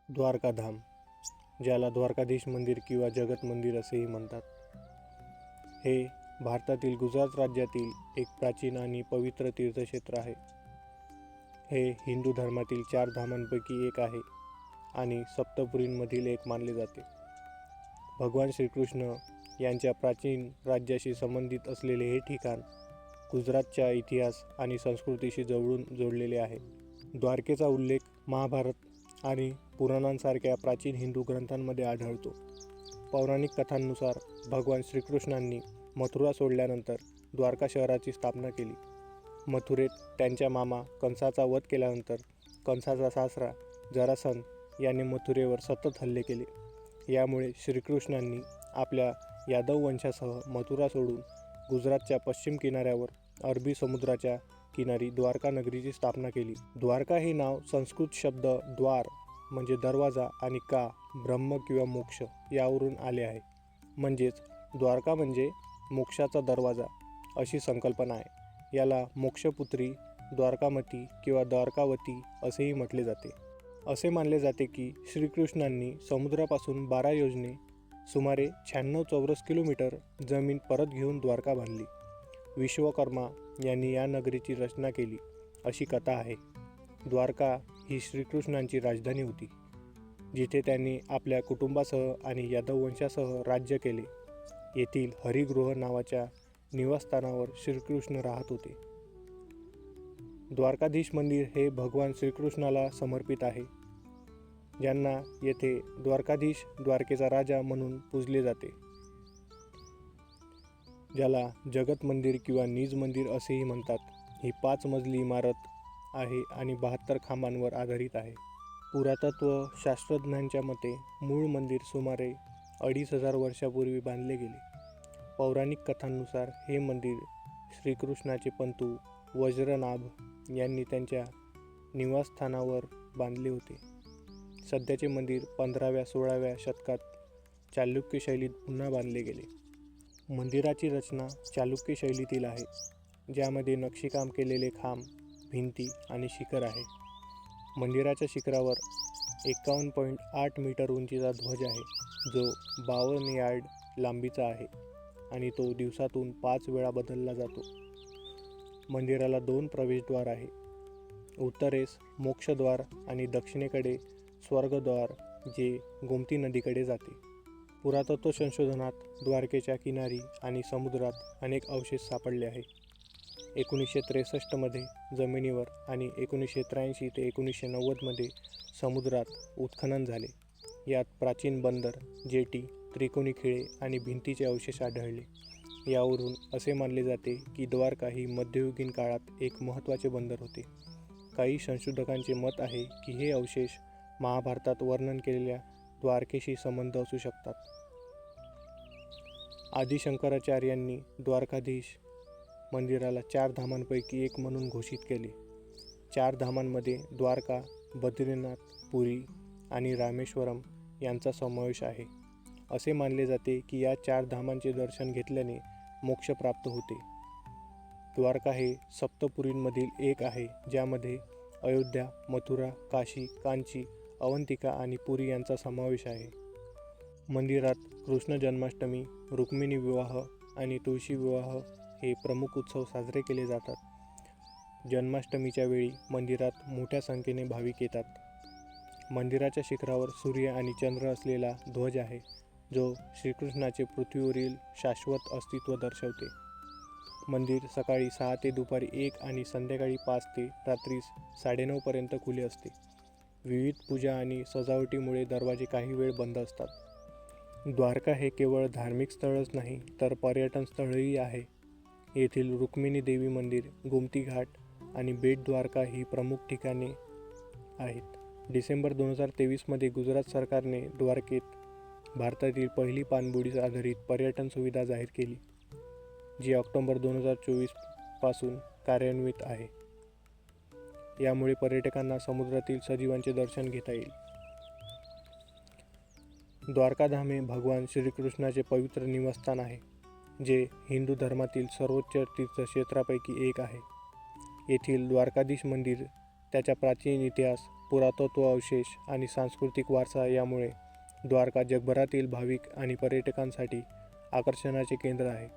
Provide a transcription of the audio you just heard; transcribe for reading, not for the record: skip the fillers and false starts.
द्वारकाधाम, ज्याला द्वारकाधीश मंदिर किंवा जगत मंदिर असेही म्हणतात, हे भारतातील गुजरात राज्यातील एक प्राचीन आणि पवित्र तीर्थक्षेत्र आहे. हे हिंदू धर्मातील 4 धामांपैकी एक आहे आणि सप्तपुरींमधील एक मानले जाते. भगवान श्रीकृष्ण यांच्या प्राचीन राज्याशी संबंधित असलेले हे ठिकाण गुजरातच्या इतिहास आणि संस्कृतीशी जवळून जोडलेले आहे. द्वारकेचा उल्लेख महाभारत आणि पुराणांसारख्या प्राचीन हिंदू ग्रंथांमध्ये आढळतो. पौराणिक कथांनुसार भगवान श्रीकृष्णांनी मथुरा सोडल्यानंतर द्वारका शहराची स्थापना केली. मथुरेत त्यांच्या मामा कंसाचा वध केल्यानंतर कंसाचा सासरा जरासंध याने मथुरेवर सतत हल्ले केले. यामुळे श्रीकृष्णांनी आपल्या यादव वंशासह मथुरा सोडून गुजरातच्या पश्चिम किनाऱ्यावर अरबी समुद्राच्या किनारी द्वारका नगरीची स्थापना केली. द्वारका हे नाव संस्कृत शब्द द्वार म्हणजे दरवाजा आणि का ब्रह्म किंवा मोक्ष यावरून आले आहे. म्हणजेच द्वारका म्हणजे मोक्षाचा दरवाजा अशी संकल्पना आहे. याला मोक्षपुत्री, द्वारकामती किंवा द्वारकावती असेही म्हटले जाते. असे मानले जाते की श्रीकृष्णांनी समुद्रापासून 12 योजने सुमारे 96 चौरस किलोमीटर जमीन परत घेऊन द्वारका बांधली. विश्वकर्मा यांनी या नगरीची रचना केली अशी कथा आहे. द्वारका ही श्रीकृष्णांची राजधानी होती, जिथे त्यांनी आपल्या कुटुंबासह आणि यादव वंशासह राज्य केले. येथील हरिगृह नावाच्या निवासस्थानावर श्रीकृष्ण राहत होते. द्वारकाधीश मंदिर हे भगवान श्रीकृष्णाला समर्पित आहे, ज्यांना येथे द्वारकाधीश, द्वारकेचा राजा म्हणून पूजले जाते, ज्याला जगत मंदिर किंवा निज मंदिर असेही म्हणतात. ही 5 मजली इमारत आहे आणि 72 खांबांवर आधारित आहे. पुरातत्व शास्त्रज्ञांच्या मते मूळ मंदिर सुमारे 2500 वर्षापूर्वी बांधले गेले. पौराणिक कथांनुसार हे मंदिर श्रीकृष्णाचे पंतू वज्रनाभ यांनी त्यांच्या निवासस्थानावर बांधले होते. सध्याचे मंदिर 15व्या-16व्या शतकात चालुक्य शैलीत पुन्हा बांधले गेले. मंदिराची रचना चालुक्य शैलीतील आहे, ज्यामध्ये नक्षीकाम केलेले खांब, भिंती आणि शिखर आहे. मंदिराच्या शिखरावर 51.8 मीटर उंचीचा ध्वज आहे, जो 52 यार्ड लांबीचा आहे आणि तो दिवसातून 5 वेळा बदलला जातो. मंदिराला 2 प्रवेशद्वार आहे. उत्तरेस मोक्षद्वार आणि दक्षिणेकडे स्वर्गद्वार, जे गोमती नदीकडे जाते. पुरातत्व संशोधनात द्वारकेच्या किनारी आणि समुद्रात अनेक अवशेष सापडले आहे. 1963 मध्ये जमिनीवर आणि 1983 ते 1990 मध्ये समुद्रात उत्खनन झाले. यात प्राचीन बंदर, जेटी, त्रिकोणी खिळे आणि भिंतीचे अवशेष आढळले. यावरून असे मानले जाते की द्वारका ही मध्ययुगीन काळात एक महत्त्वाचे बंदर होते. काही संशोधकांचे मत आहे की हे अवशेष महाभारतात वर्णन केलेल्या द्वारकेशी संबंध असू शकतात. आदि शंकराचार्यांनी द्वारकाधीश मंदिराला 4 धामांपैकी एक म्हणून घोषित केले. 4 धामांमध्ये द्वारका, बद्रीनाथ, पुरी आणि रामेश्वरम यांचा समावेश आहे. असे मानले जाते की या 4 धामांचे दर्शन घेतल्याने मोक्ष प्राप्त होते. द्वारका हे सप्तपुरींमधील एक आहे, ज्यामध्ये अयोध्या, मथुरा, काशी, कांची, अवंतिका आणि पुरी यांचा समावेश आहे. मंदिरात कृष्ण जन्माष्टमी, रुक्मिणी विवाह आणि तुळशी विवाह हे प्रमुख उत्सव साजरे केले जातात. जन्माष्टमीच्या वेळी मंदिरात मोठ्या संख्येने भाविक येतात. मंदिराच्या शिखरावर सूर्य आणि चंद्र असलेला ध्वज आहे, जो श्रीकृष्णाचे पृथ्वीवरील शाश्वत अस्तित्व दर्शवते. मंदिर सकाळी 6 ते दुपारी 1 आणि संध्याकाळी 5 ते रात्री 9:30 पर्यंत खुले असते. विविध पूजा आणि सजावटीमुळे दरवाजे काही वेळ बंद असतात. द्वारका हे केवळ धार्मिक स्थळच नाही, तर पर्यटन स्थळही आहे. येथील रुक्मिणी देवी मंदिर, गोमती घाट आणि बेट द्वारका ही प्रमुख ठिकाणे आहेत. डिसेंबर 2023 मध्ये गुजरात सरकारने द्वारकेत भारतातील पहिली पाणबुडी आधारित पर्यटन सुविधा जाहीर केली, जी ऑक्टोबर 2024 पासून कार्यान्वित आहे. यामुळे पर्यटकांना समुद्रातील सजीवांचे दर्शन घेता येईल. द्वारकाधाम हे भगवान श्रीकृष्णाचे पवित्र निवासस्थान आहे, जे हिंदू धर्मातील सर्वोच्च तीर्थक्षेत्रापैकी एक आहे. येथील द्वारकाधीश मंदिर त्याच्या प्राचीन इतिहास, पुरातत्व अवशेष आणि सांस्कृतिक वारसा यामुळे द्वारका जगभरातील भाविक आणि पर्यटकांसाठी आकर्षणाचे केंद्र आहे.